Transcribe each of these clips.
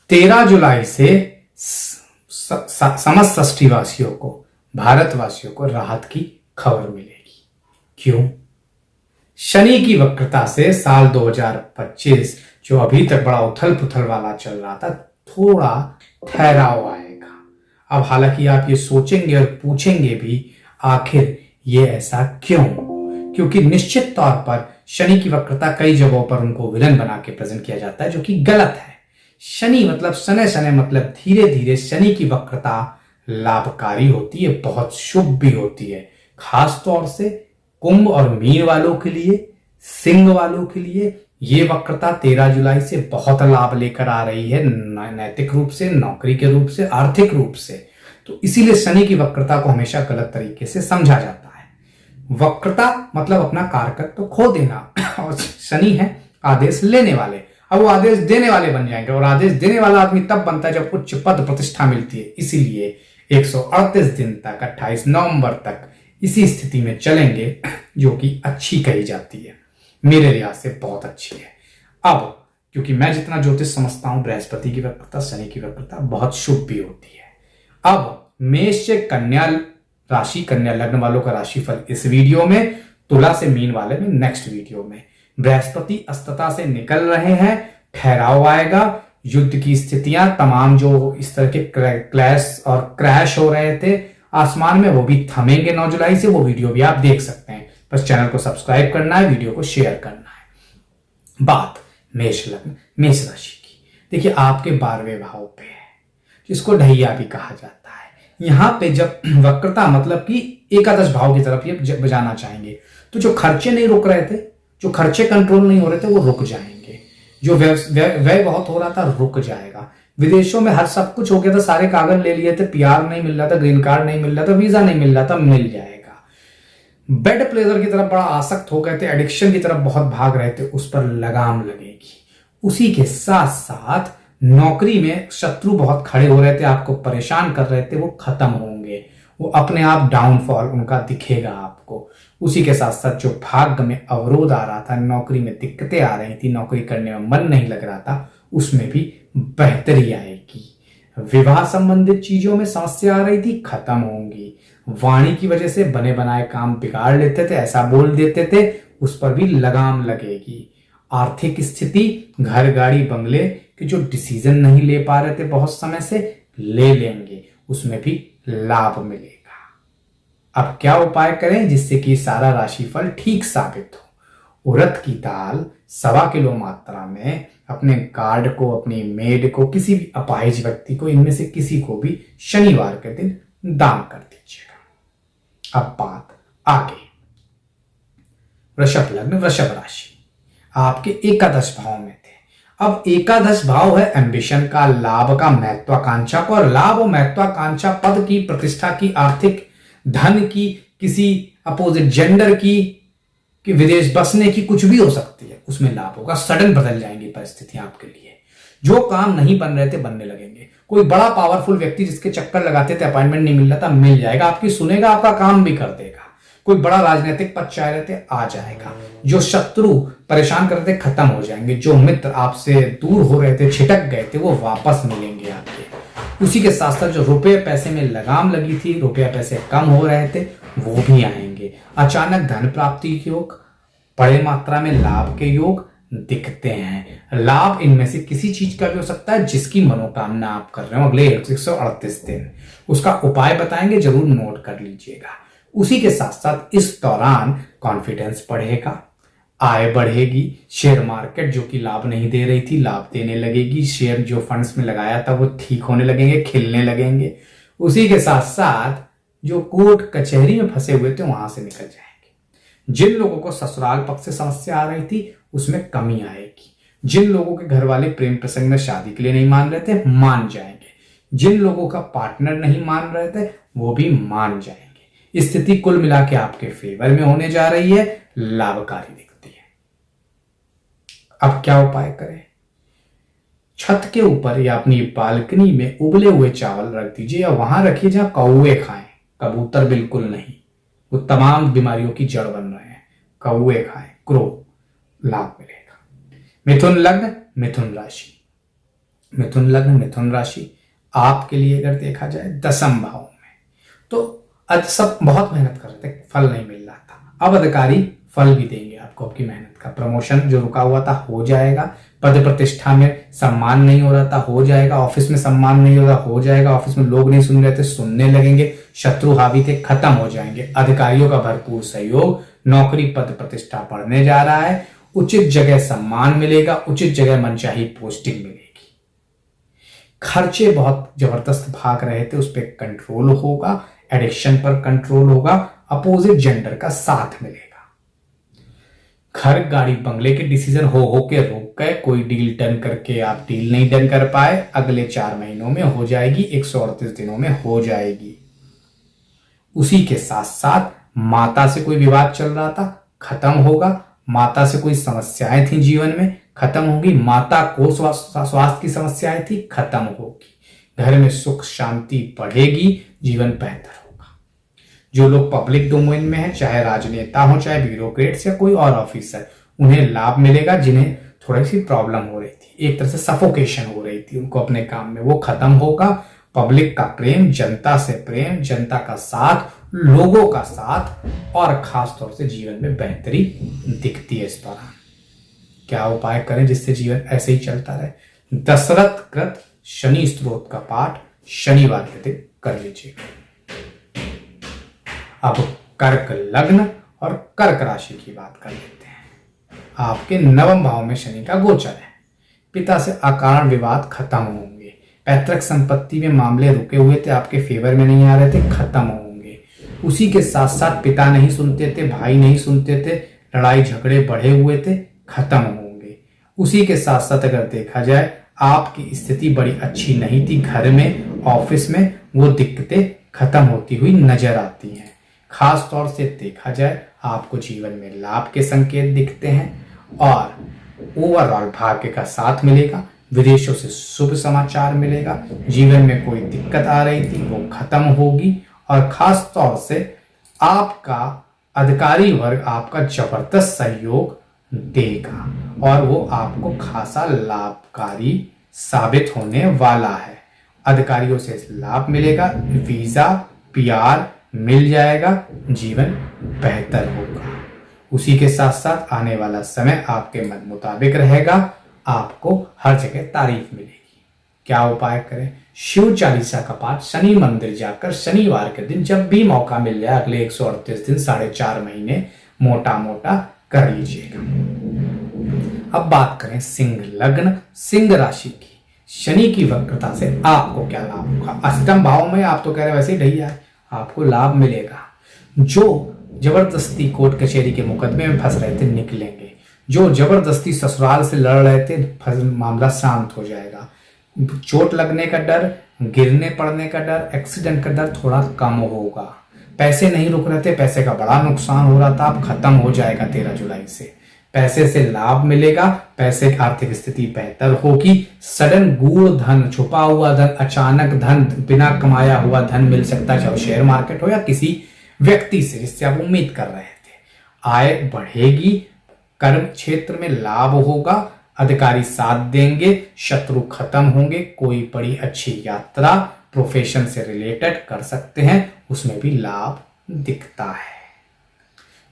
13 जुलाई से समस्त षष्ठीवासियों को, भारतवासियों को राहत की खबर मिलेगी। क्यों? शनि की वक्रता से साल 2025 जो अभी तक बड़ा उथल पुथल वाला चल रहा था, थोड़ा ठहराव आएगा। अब हालांकि आप ये सोचेंगे और पूछेंगे भी, आखिर ये ऐसा क्यों? क्योंकि निश्चित तौर पर शनि की वक्रता कई जगहों पर उनको विलन बना के प्रेजेंट किया जाता है, जो कि गलत है। शनि मतलब शनै शनै मतलब धीरे धीरे। शनि की वक्रता लाभकारी होती है, बहुत शुभ भी होती है, खास तौर से कुंभ और मीन वालों के लिए, सिंह वालों के लिए ये वक्रता 13 जुलाई से बहुत लाभ लेकर आ रही है, नैतिक रूप से, नौकरी के रूप से, आर्थिक रूप से। तो इसीलिए शनि की वक्रता को हमेशा गलत तरीके से समझा जाता है। वक्रता मतलब अपना कारकत्व तो खो देना, और शनि है आदेश लेने वाले। अब वो आदेश देने वाले बन जाएंगे, और आदेश देने वाला आदमी तब बनता है जब उच्च पद प्रतिष्ठा मिलती है। इसीलिए 138 दिन तक, 28 नवंबर तक इसी स्थिति में चलेंगे, जो कि अच्छी कही जाती है, मेरे लिहाज से बहुत अच्छी है। अब क्योंकि मैं जितना ज्योतिष समझता हूं, बृहस्पति की वक्रता, शनि की वक्रता बहुत शुभ भी होती है। अब मेष से कन्या राशि, कन्या लग्न वालों का राशिफल इस वीडियो में, तुला से मीन वाले में नेक्स्ट वीडियो में। बृहस्पति अस्तता से निकल रहे हैं, ठहराव आएगा, युद्ध की स्थितियां, तमाम जो इस तरह के क्लैश और क्रैश हो रहे थे आसमान में, वो भी थमेंगे 9 जुलाई से। वो वीडियो भी आप देख सकते हैं। बस चैनल को सब्सक्राइब करना है, वीडियो को शेयर करना है। बात मेष लग्न, मेष राशि की। देखिए, आपके 12वें भाव पे है, जिसको ढैया भी कहा जाता है। यहां पे जब वक्रता मतलब कि एकादश भाव की तरफ ये बजाना चाहेंगे, तो जो खर्चे नहीं रुक रहे थे, जो खर्चे कंट्रोल नहीं हो रहे थे, वो रुक जाएंगे। जो व्यय बहुत हो रहा था, रुक जाएगा। विदेशों में हर सब कुछ हो गया था, सारे कागज ले लिए थे, पीआर नहीं मिल रहा था, ग्रीन कार्ड नहीं मिल रहा था, वीजा नहीं मिल रहा था, मिल जाएगा। बेड प्लेजर की तरफ बड़ा आसक्त हो गए थे, एडिक्शन की तरफ बहुत भाग रहे थे, उस पर लगाम लगेगी। उसी के साथ साथ नौकरी में शत्रु बहुत खड़े हो रहे थे, आपको परेशान कर रहे थे, वो खत्म होंगे। वो अपने आप डाउनफॉल उनका दिखेगा आपको। उसी के साथ साथ जो भाग्य में अवरोध आ रहा था, नौकरी में दिक्कतें आ रही थी, नौकरी करने में मन नहीं लग रहा था, उसमें भी बेहतरी आएगी। विवाह संबंधित चीजों में समस्या आ रही थी, खत्म होंगी। वाणी की वजह से बने बनाए काम बिगाड़ लेते थे, ऐसा बोल देते थे, उस पर भी लगाम लगेगी। आर्थिक स्थिति, घर गाड़ी बंगले के जो डिसीजन नहीं ले पा रहे थे बहुत समय से, ले लेंगे, उसमें भी लाभ मिलेगा। अब क्या उपाय करें जिससे कि सारा राशिफल ठीक साबित हो? उड़द की दाल 1.25 किलो मात्रा में अपने गार्ड को, अपनी मेड को, किसी भी अपाहिज व्यक्ति को, इनमें से किसी को भी शनिवार के दिन दान कर दीजिएगा। अब बात आगे। वृषभ लग्न, वृषभ राशि आपके एकादश भाव में थे। अब एकादश भाव है एम्बिशन का, लाभ का, महत्वाकांक्षा को, और लाभ और महत्वाकांक्षा पद की, प्रतिष्ठा की, आर्थिक धन की, किसी अपोजिट जेंडर की, कि विदेश बसने की, कुछ भी हो सकती है, उसमें लाभ होगा। सडन बदल जाएंगी परिस्थितियां आपके लिए। जो काम नहीं बन रहे थे, बनने लगेंगे। कोई बड़ा पावरफुल व्यक्ति जिसके चक्कर लगाते थे, अपॉइंटमेंट नहीं मिल रहा था, मिल जाएगा, आपकी सुनेगा, आपका काम भी कर देगा। कोई बड़ा राजनीतिक पद चाह रहे थे, आ जाएगा। जो शत्रु परेशान कर रहे थे, खत्म हो जाएंगे। जो मित्र आपसे दूर हो रहे थे, छिटक गए थे, वो वापस मिलेंगे आपके। उसी के साथ साथ जो रुपये पैसे में लगाम लगी थी, रुपया पैसे कम हो रहे थे, वो भी आएंगे। अचानक धन प्राप्ति के योग, बड़े मात्रा में लाभ के योग दिखते हैं। लाभ इनमें से किसी चीज का भी हो सकता है, जिसकी मनोकामना आप कर रहे हो अगले 138 दिन। उसका उपाय बताएंगे, जरूर नोट कर लीजिएगा। उसी के साथ साथ इस दौरान कॉन्फिडेंस बढ़ेगा, आय बढ़ेगी। शेयर मार्केट जो कि लाभ नहीं दे रही थी, लाभ देने लगेगी। शेयर जो फंड्स में लगाया था, वो ठीक होने लगेंगे, खिलने लगेंगे। उसी के साथ साथ जो कोर्ट कचहरी में फंसे हुए थे, वहां से निकल जाएंगे। जिन लोगों को ससुराल पक्ष से समस्या आ रही थी, उसमें कमी आएगी। जिन लोगों के घर वाले प्रेम प्रसंग में शादी के लिए नहीं मान रहे थे, मान जाएंगे। जिन लोगों का पार्टनर नहीं मान रहे थे, वो भी मान जाएंगे। स्थिति कुल मिला के आपके फेवर में होने जा रही है, लाभकारी दिखती है। अब क्या उपाय करें? छत के ऊपर या अपनी बालकनी में उबले हुए चावल रख दीजिए, या वहां रखिए जहां कौवे खाएं, कबूतर बिल्कुल नहीं। वो तमाम बीमारियों की जड़ बन रहे हैं। कौवे खाएं, क्रो, लाभ मिलेगा। मिथुन लग्न, मिथुन राशि मिथुन लग्न, मिथुन राशि, आपके लिए अगर देखा जाए 10वें भाव में, तो सब बहुत मेहनत कर रहे थे, फल नहीं मिल रहा था। अब अधिकारी फल भी देंगे आपको आपकी मेहनत का। प्रमोशन जो रुका हुआ था हो जाएगा। पद प्रतिष्ठा में सम्मान नहीं हो रहा था, हो जाएगा। ऑफिस में सम्मान नहीं हो रहा, हो जाएगा। ऑफिस में लोग नहीं सुन रहे थे, सुनने लगेंगे। शत्रु हावी थे, खत्म हो जाएंगे। अधिकारियों का भरपूर सहयोग, नौकरी पद प्रतिष्ठा बढ़ने जा रहा है। उचित जगह सम्मान मिलेगा, उचित जगह मनचाही पोस्टिंग मिलेगी। खर्चे बहुत जबरदस्त भाग रहे थे, उस पर कंट्रोल होगा। एडिक्शन पर कंट्रोल होगा। अपोजिट जेंडर का साथ मिलेगा। घर गाड़ी बंगले के डिसीजन हो के रुक गए, कोई डील डन करके आप डील नहीं डन कर पाए, अगले 4 महीनों में हो जाएगी, 138 दिनों में हो जाएगी। उसी के साथ साथ माता से कोई विवाद चल रहा था, खत्म होगा। माता से कोई समस्याएं थी जीवन में, खत्म होगी। माता को स्वास्थ्य की समस्याएं थी, खत्म होगी। घर में सुख शांति बढ़ेगी, जीवन बेहतर होगा। जो लोग पब्लिक डोमेन में हैं, चाहे राजनेता हो, चाहे ब्यूरोक्रेट्स या कोई और ऑफिसर, उन्हें लाभ मिलेगा। जिन्हें थोड़ी सी प्रॉब्लम हो रही थी, एक तरह से सफोकेशन हो रही थी उनको अपने काम में, वो खत्म होगा। पब्लिक का प्रेम, जनता से प्रेम, जनता का साथ, लोगों का साथ, और खास तौर से जीवन में बेहतरी दिखती है इस दौरान। क्या उपाय करें जिससे जीवन ऐसे ही चलता रहे? दशरथ कृत शनि स्तोत्र का पाठ शनिवार के दिन कर लीजिएगा। अब कर्क लग्न और कर्क राशि की बात कर लेते हैं। आपके 9वें भाव में शनि का गोचर है। पिता से अकारण विवाद खत्म होंगे। पैतृक संपत्ति में मामले रुके हुए थे, आपके फेवर में नहीं आ रहे थे, खत्म होंगे। उसी के साथ साथ पिता नहीं सुनते थे, भाई नहीं सुनते थे, लड़ाई झगड़े बढ़े हुए थे, खत्म होंगे। उसी के साथ साथ अगर देखा जाए, आपकी स्थिति बड़ी अच्छी नहीं थी, घर में, ऑफिस में, वो दिक्कतें खत्म होती हुई नजर आती हैं। खास तौर से देखा जाए, आपको जीवन में लाभ के संकेत दिखते हैं और ओवरऑल भाग्य का साथ मिलेगा। विदेशों से शुभ समाचार मिलेगा। जीवन में कोई दिक्कत आ रही थी, वो खत्म होगी। और खास तौर से आपका अधिकारी वर्ग आपका जबरदस्त सहयोग देगा और वो आपको खासा लाभकारी साबित होने वाला है। अधिकारियों से लाभ मिलेगा, वीजा, पीआर मिल जाएगा, जीवन बेहतर होगा। उसी के साथ साथ आने वाला समय आपके मन मुताबिक रहेगा, आपको हर जगह तारीफ मिलेगी। क्या उपाय करें? शिव चालीसा का पाठ शनि मंदिर जाकर शनिवार के दिन जब भी मौका मिल जाए, अगले 138 दिन, 4.5 महीने मोटा मोटा कर लीजिएगा। अब बात करें सिंह लग्न, सिंह राशि की। शनि की वक्रता से आपको क्या लाभ होगा? 8वें भाव में आप तो कह रहे वैसे ही ढैया है, आपको लाभ मिलेगा। जो जबरदस्ती कोर्ट कचहरी के मुकदमे में फंस रहे थे, निकलेंगे। जो जबरदस्ती ससुराल से लड़ रहे थे, मामला शांत हो जाएगा। चोट लगने का डर, गिरने पड़ने का डर, एक्सीडेंट का डर थोड़ा कम होगा। पैसे नहीं रुक रहे थे, पैसे का बड़ा नुकसान हो रहा था, अब खत्म हो जाएगा 13 जुलाई से। पैसे से लाभ मिलेगा, पैसे की आर्थिक स्थिति बेहतर होगी। सडन गूढ़ धन, छुपा हुआ धन, अचानक धन, बिना कमाया हुआ धन मिल सकता है, चाहे शेयर मार्केट हो या किसी व्यक्ति से जिससे आप उम्मीद कर रहे थे। आय बढ़ेगी, कर्म क्षेत्र में लाभ होगा, अधिकारी साथ देंगे, शत्रु खत्म होंगे। कोई बड़ी अच्छी यात्रा प्रोफेशन से रिलेटेड कर सकते हैं, उसमें भी लाभ दिखता है।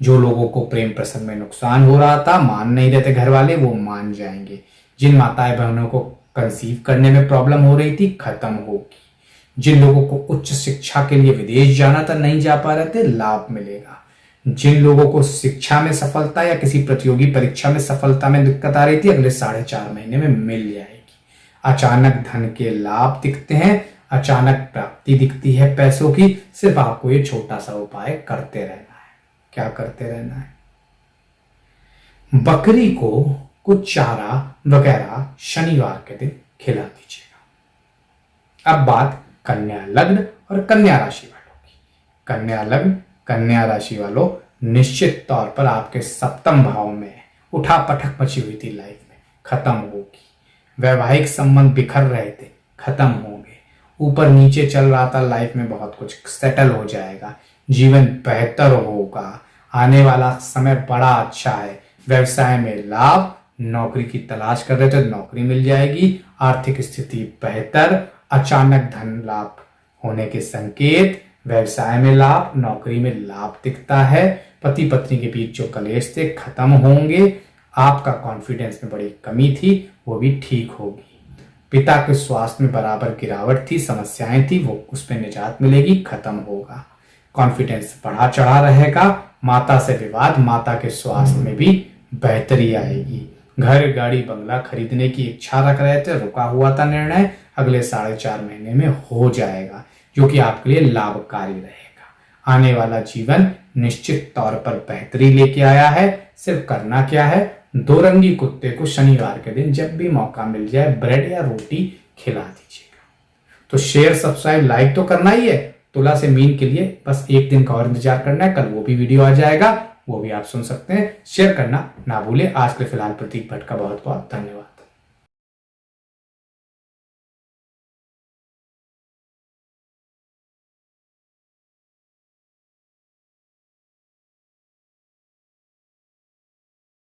जो लोगों को प्रेम प्रसंग में नुकसान हो रहा था, मान नहीं रहे थे घर वाले, वो मान जाएंगे। जिन माताएं बहनों को कंसीव करने में प्रॉब्लम हो रही थी, खत्म होगी। जिन लोगों को उच्च शिक्षा के लिए विदेश जाना था, नहीं जा पा रहे थे, लाभ मिलेगा। जिन लोगों को शिक्षा में सफलता या किसी प्रतियोगी परीक्षा में सफलता में दिक्कत आ रही थी, अगले 4.5 महीने में मिल जाएगी। अचानक धन के लाभ दिखते हैं, अचानक प्राप्ति दिखती है पैसों की। सिर्फ आपको ये छोटा सा उपाय करते रहना है। क्या करते रहना है? बकरी को कुछ चारा वगैरह शनिवार के दिन खिला दीजिएगा। अब बात कन्या लग्न और कन्या राशि वालों की। कन्या लग्न, कन्या राशि वालों, निश्चित तौर पर आपके 7वें भाव में उठा पटक मची हुई थी लाइफ में, खत्म होगी। वैवाहिक संबंध बिखर रहे थे, खत्म होंगे। ऊपर नीचे चल रहा था लाइफ में, बहुत कुछ सेटल हो जाएगा। जीवन बेहतर होगा। आने वाला समय बड़ा अच्छा है। व्यवसाय में लाभ, नौकरी की तलाश कर रहे थे तो नौकरी मिल जाएगी। आर्थिक स्थिति बेहतर, अचानक धन लाभ होने के संकेत, व्यवसाय में लाभ, नौकरी में लाभ दिखता है। पति पत्नी के बीच जो कलेश थे खत्म होंगे। आपका कॉन्फिडेंस में बड़ी कमी थी वो भी ठीक होगी। पिता के स्वास्थ्य में बराबर गिरावट थी, समस्याएं थी, वो उसमें निजात मिलेगी, खत्म होगा। कॉन्फिडेंस बढ़ा चढ़ा रहेगा। माता से विवाद, माता के स्वास्थ्य में भी बेहतरी आएगी। घर, गाड़ी, बंगला खरीदने की इच्छा रख रहे थे, रुका हुआ था निर्णय, अगले 4.5 महीने में हो जाएगा, जो कि आपके लिए लाभकारी रहेगा। आने वाला जीवन निश्चित तौर पर बेहतरी लेके आया है। सिर्फ करना क्या है, 2 रंगी कुत्ते को शनिवार के दिन जब भी मौका मिल जाए ब्रेड या रोटी खिला दीजिएगा। तो शेयर, सब्सक्राइब, लाइक तो करना ही है। तुला से मीन के लिए बस 1 दिन का और इंतजार करना है, कल वो भी वीडियो आ जाएगा, वो भी आप सुन सकते हैं। शेयर करना ना भूले। आज के फिलहाल प्रतीक भट्ट का बहुत बहुत धन्यवाद।